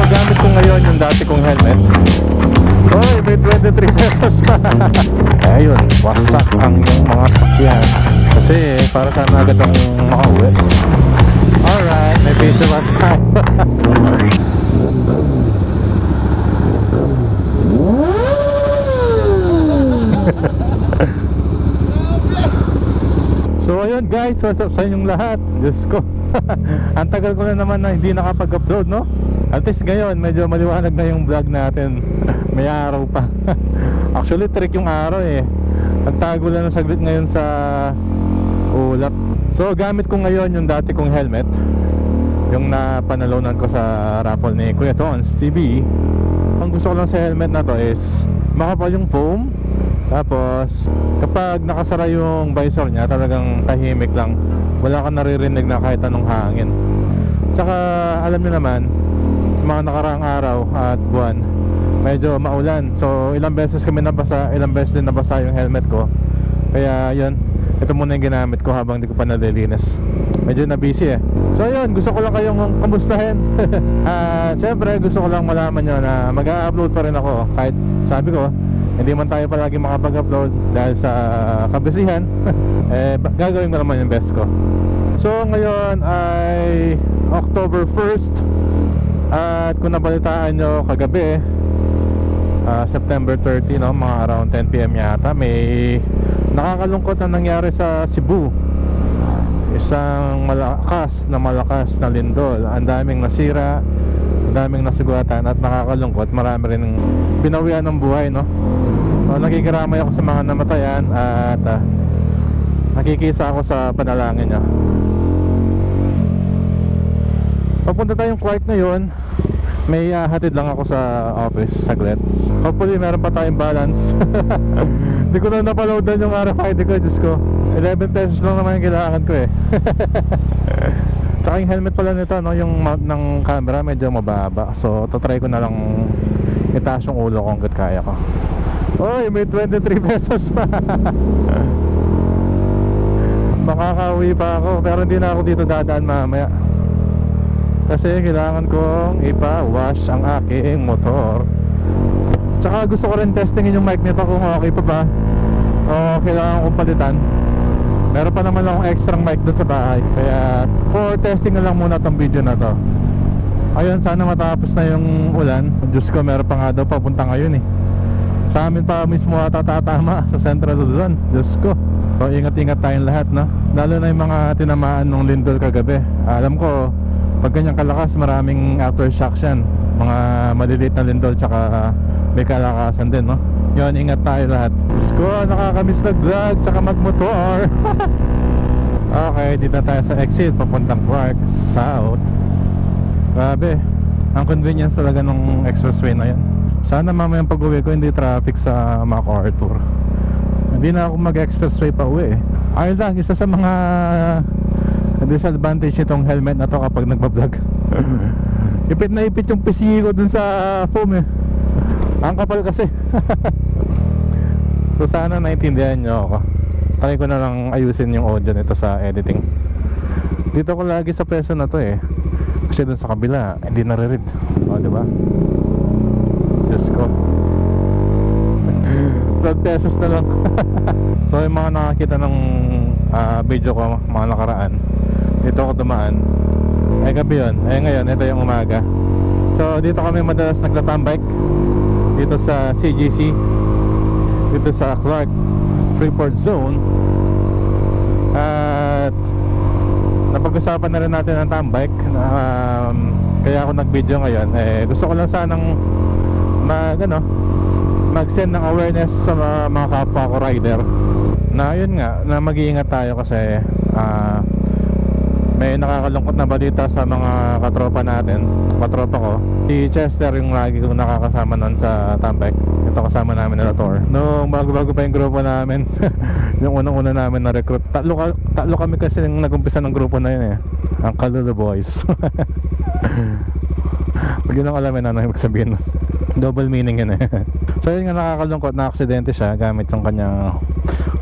gamit ko ngayon yung dati kong helmet. Oy, may 23 pesos pa. Ayun, wasak ang yung mga sakyan. Kasi para sana agad ang makauwi. Alright, may piso pa tayo. So ayun guys, what's up sa inyong lahat? Diyos ko. Ang tagal ko na naman na hindi nakapag-upload, no? At least ngayon medyo maliwanag na yung vlog natin. May araw pa. Actually trick yung araw eh. Nagtago lang na saglit ngayon sa ulap. So gamit ko ngayon yung dati kong helmet, yung napanalunan ko sa raffle ni Kuya Tons TV. Ang gusto ko lang sa helmet na to is makapal yung foam. Tapos kapag nakasara yung visor niya, talagang tahimik lang. Wala kang naririnig na kahit anong hangin. Tsaka alam niyo naman, sa mga nakaraang araw at buwan, medyo maulan. So ilang beses kami nabasa, ilang beses din nabasa yung helmet ko. Kaya yun, ito muna yung ginamit ko habang di ko pa nalilinis. Medyo na busy eh. So yun, gusto ko lang kayong kamustahin. Siyempre gusto ko lang malaman nyo na mag-upload pa rin ako. Kahit sabi ko, hindi man tayo palagi makapag-upload dahil sa kabisihan. Gagawin ko naman yung best ko. So ngayon ay October 1st. At kung nabalitaan nyo kagabi, September 30, no, mga around 10 PM yata, may nakakalungkot na nangyari sa Cebu. Isang malakas na lindol. Ang daming nasira, ang daming nasugatan, at nakakalungkot, marami rin binawian ng buhay, no? So, nakikiramay ako sa mga namatayan at nakikisa ako sa panalangin nyo. Papunta tayong Clark ngayon. May hatid lang ako sa office saglit. Hopefully meron pa tayong balance. Hindi ko na napaloadan yung RFID ko, Diyos ko. 11 pesos lang naman yung kailangan ko eh. Tsaka yung helmet pala nito, no, yung mount ng camera medyo mababa. So tatry ko na lang itaas yung ulo ko hanggat kaya ko. Oy, may 23 pesos pa. Makakauwi pa ako, pero hindi na ako dito dadaan mamaya. Kasi kailangan kong ipa-wash ang aking motor. Tsaka gusto ko rin testingin yung mic nito kung okay pa ba o kailangan kong palitan. Meron pa naman akong extra mic dun sa bahay. Kaya for testing na lang muna tong video na to. Ayun, sana matapos na yung ulan. Diyos ko, meron pa nga daw papunta ngayon eh. Sa amin pa mismo ata tatama sa Central Luzon. Diyos ko. So ingat-ingat tayong lahat, no? Lalo na yung mga tinamaan ng lindol kagabi. Alam ko pag ganyang kalakas, maraming aftershocks yan. Mga maliliit na lindol, tsaka may kalakasan din, no? Yun, ingat tayo lahat. Diyos ko, nakakamiss mag-vlog, tsaka mag-motor. Okay, dito tayo sa exit, papuntang Clark South. Grabe, ang convenience talaga ng expressway na yan. Sana mamayang pag-uwi ko hindi traffic sa MacArthur. Hindi na ako mag-expressway pa uwi eh. Ayun lang, isa sa mga disadvantage itong helmet na to kapag nagbablog. Ipit na ipit yung pisngi ko dun sa foam eh. Ang kapal kasi. So sana naintindihan nyo ako. Try ko na lang ayusin yung audio nito sa editing. Dito ko lagi sa presyo na to eh. Kasi dun sa kabila hindi nare-read. O diba? Diyos ko. 12 pesos na lang. So yung mga nakakita ng video ko mga nakaraan, dito ako dumaan. Ay gabi yun. Ay ngayon, ito yung umaga. So dito kami madalas nagtatambike. Dito sa CGC, dito sa Clark Freeport Zone. At napag-usapan na rin natin ang tambike. Kaya ako nag-video ngayon. Gusto ko lang sanang mag-send ng awareness sa mga kapwa ko rider na yun nga, na mag-iingat tayo kasi may nakakalungkot na balita sa mga katropa natin. Katropa ko, si Chester yung lagi kong nakakasama noon sa tambike. Ito kasama namin na Thor. Noong bago-bago pa yung grupo namin. Yung unang-una namin na recruit. Tatlo kami kasi nung nag-umpisa ng grupo na yun eh. Ang Kalulu Boys. Pag yun ang alamin na ibig sabihin, double meaning yun eh. So yun nga, nakakalungkot na aksidente siya gamit yung kanyang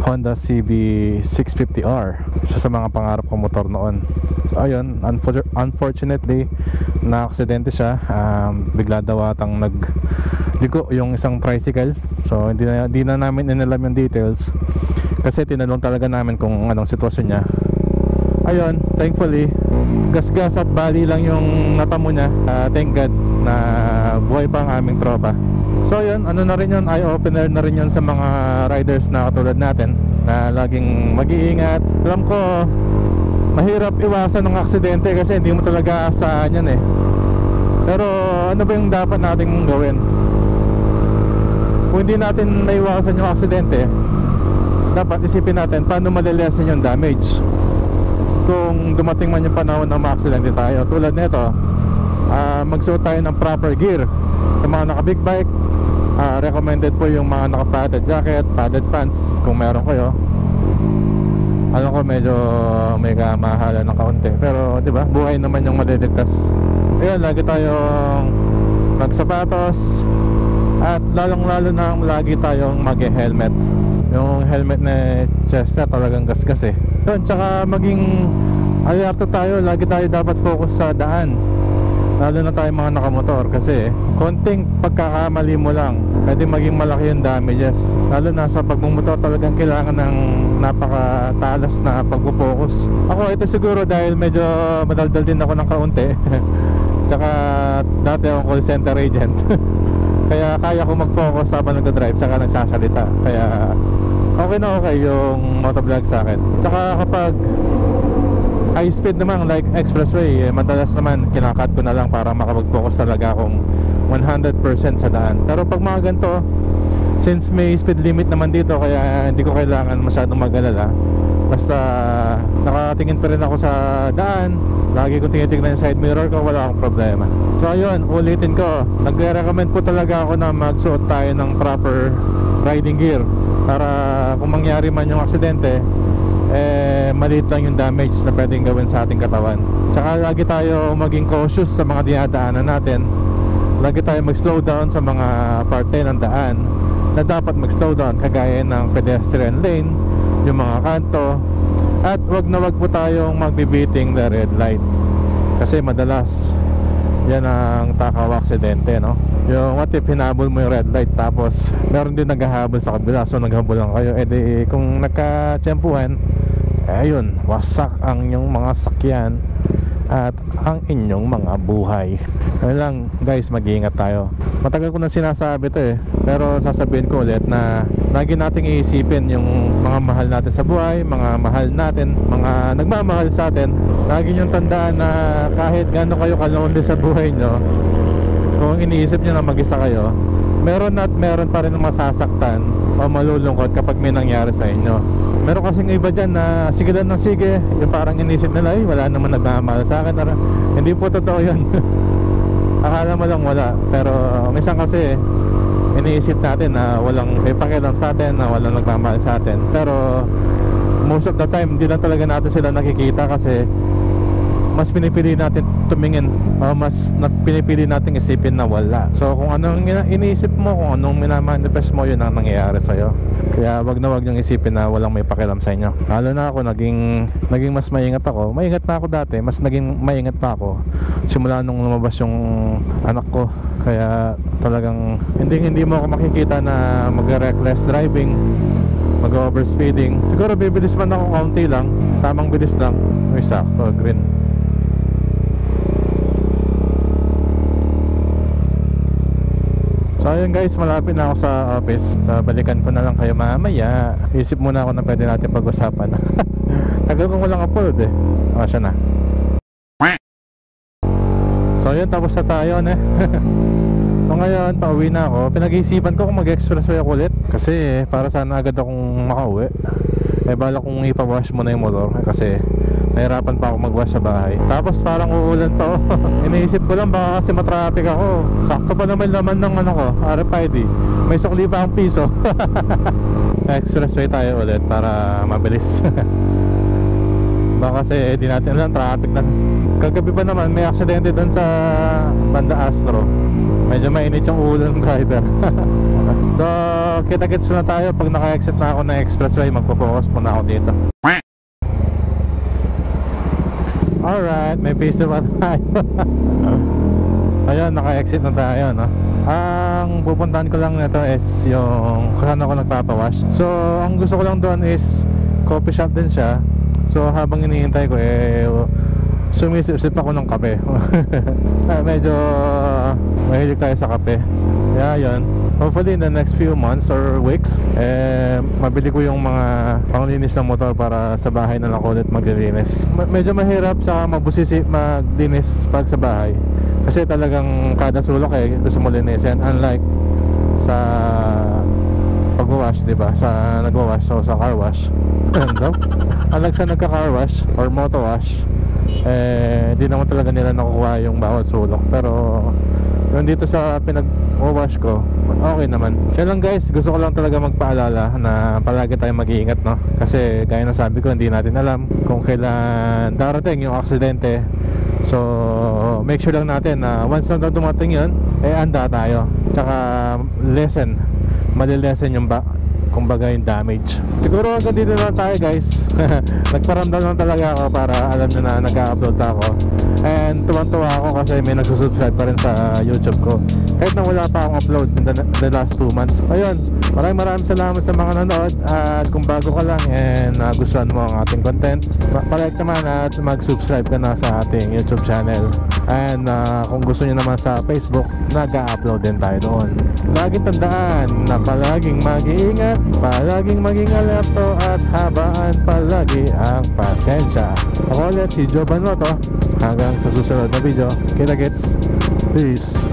Honda CB650R. Isa sa mga pangarap kong motor noon. So ayun, unfortunately na-aksidente siya. Bigla daw atang ligo yung isang tricycle. So hindi na namin inalam yung details kasi tinanong talaga namin kung anong sitwasyon niya. Ayun, thankfully gasgas at bali lang yung natamo niya. Thank God na buhay pa ang aming tropa. So yun, ano na rin yun, eye-opener na rin yun sa mga riders na katulad natin na laging mag-iingat. Alam ko mahirap iwasan ng aksidente kasi hindi mo talaga aasahan yan eh. Pero ano ba yung dapat nating gawin? Kung hindi natin naiwasan yung aksidente, dapat isipin natin paano malilesen yung damage kung dumating man yung panahon na ma-aksidente tayo. Tulad nito, magsuot tayo ng proper gear. Sa mga naka big bike, recommended po yung mga naka padded jacket, padded pants kung meron kayo. Alam ko medyo may kamahalan ng kaunti, pero di ba buhay naman yung maliligtas. Ayun, lagi tayong magsapatos at lalong lalo na lagi tayong mag-helmet. Yung helmet na Chester talagang gasgas eh. Yun, tsaka maging alerto tayo, lagi tayo dapat focus sa daan, lalo na tayo mga nakamotor kasi konting pagkakamali mo lang pwede maging malaki yung damages. Lalo na sa pagmumotor talagang kailangan ng napakatalas na pagpo-focus. Ako ito siguro dahil medyo madaldal din ako ng kaunti tsaka dati akong call center agent kaya kaya ko mag-focus habang nagdadrive tsaka nagsasalita, kaya okay na okay yung motovlog sa akin. Tsaka kapag high speed naman like expressway, madalas naman kinakat ko na lang para makapag-focus talaga akong 100% sa daan. Pero pag mga ganito, since may speed limit naman dito, kaya hindi ko kailangan masyadong mag-alala. Basta nakatingin pa rin ako sa daan, lagi ko tinitignan yung side mirror ko, wala akong problema. So ayun, ulitin ko, nagre-recommend po talaga ako na magsuot tayo ng proper riding gear para kung mangyari man yung aksidente, maliit lang yung damage na pwedeng gawin sa ating katawan. Tsaka lagi tayo maging cautious sa mga dinadaanan natin. Lagi tayo mag-slow down sa mga parte ng daan na dapat mag-slow down, kagaya ng pedestrian lane, yung mga kanto. At wag na wag po tayong magbibiting the red light kasi madalas yan ang takaw aksidente, no? Yung what if hinabol mo yung red light tapos meron din naghahabol sa kabila, so naghabol lang kayo, kung nagka-tsempuhan, ayun, wasak ang inyong mga sakyan at ang inyong mga buhay. Ayun lang guys, mag-iingat tayo. Matagal ko na sinasabi to pero sasabihin ko ulit na lagi nating iisipin yung mga mahal natin sa buhay, mga mahal natin, mga nagmamahal sa atin. Lagi niyong tandaan na kahit gaano kayo kalonely sa buhay nyo, kung iniisip nyo na mag-isa kayo, meron at meron pa rin masasaktan o malulungkot kapag may nangyari sa inyo. Meron kasing iba dyan na sige lang ng sige, yung parang inisip nila, wala naman nagmamahal sa akin. Hindi po totoo yun. Akala mo lang wala, pero minsan kasi iniisip natin na walang may pakialam sa atin, na walang nagmamahal sa atin. Pero most of the time, hindi lang talaga natin sila nakikita kasi mas pinipili natin tumingin, mas pinipili natin isipin na wala. So kung anong iniisip mo, kung anong minamanifest mo, yun ang nangyayari sa'yo. Kaya wag na wag niyong isipin na walang may pakialam sa inyo. Lalo na ako, naging mas maingat ako. Maingat na ako dati, mas naging maingat pa ako simula nung lumabas yung anak ko. Kaya talagang hindi mo ako makikita na mag-reckless driving, mag-overspeeding. Siguro bibilis man ako kaunti lang, tamang bilis lang. May sakto, green. So ayun guys, malapit na ako sa office. So balikan ko na lang kayo mamaya. Isip muna ako na pwede natin pag-usapan. Tagal kong walang upload siya na. So ayun, tapos na tayo So ngayon, pauwi na ako. Pinag-iisipan ko kung mag-expressway ako ulit kasi para sana agad akong makauwi. Bala kong ipawash muna yung motor kasi nahirapan pa ako mag-wash sa bahay. Tapos parang uulan pa Iniisip ko lang baka kasi matraffic ako. Sakto pa naman laman ng RFID. May sukli pa ang piso. Expressway tayo ulit para mabilis. Baka kasi di natin alam, traffic na. Kagabi pa naman may aksidente doon sa Banda Astro. Medyo mainit yung ulan ng rider. So kita-kits na tayo pag naka-exit na ako ng expressway. Magpo-focus muna ako dito. Alright, may piso pa tayo. Ayun, naka-exit na tayo, no? Ang pupuntahan ko lang nito is yung kung saan ako nagpapawash. So ang gusto ko lang doon is coffee shop din siya. So habang hinihintay ko sumisip-sip ako ng kape. Medyo mahilig tayo sa kape. Kaya yun, hopefully in the next few months or weeks mabili ko yung mga panglinis ng motor para sa bahay na lang ako ulit maglilinis. Medyo mahirap sa maglinis pag sa bahay kasi talagang kada sulok gusto mo linisin, unlike sa pag-wash, diba? Sa nag-wash o sa car wash. Unlike sa nagka-car wash or moto wash, di naman talaga nila nakukuha yung bawat sulok. Pero yung dito sa pinag-wash ko, okay naman. Kaya lang guys, gusto ko lang talaga magpaalala na palagi tayong mag-iingat, no? Kasi gaya na sabi ko, hindi natin alam kung kailan darating yung aksidente. So make sure lang natin na once na dumating yun, anda tayo. Tsaka malilesen yung kumbaga yung damage. Siguro hanggang dito na tayo guys. Nagparamdam lang talaga ako para alam nyo na nag-upload ako. And tuwang-tuwa ako kasi may nagsusubscribe pa rin sa YouTube ko kahit na wala pa akong upload in the last 2 months. Ayun, maraming salamat sa mga nanood. At kung bago ka lang and gustuhan mo ang ating content, palike naman at mag-subscribe ka na sa ating YouTube channel. And kung gusto nyo naman sa Facebook, nag-upload din tayo doon. Laging tandaan na palaging mag-iingat, palaging maging alerto at habaan palagi ang pasensya. Ako ulit si Joe Banoto. Hanggang sa susunod na video. Kita-kits. Peace.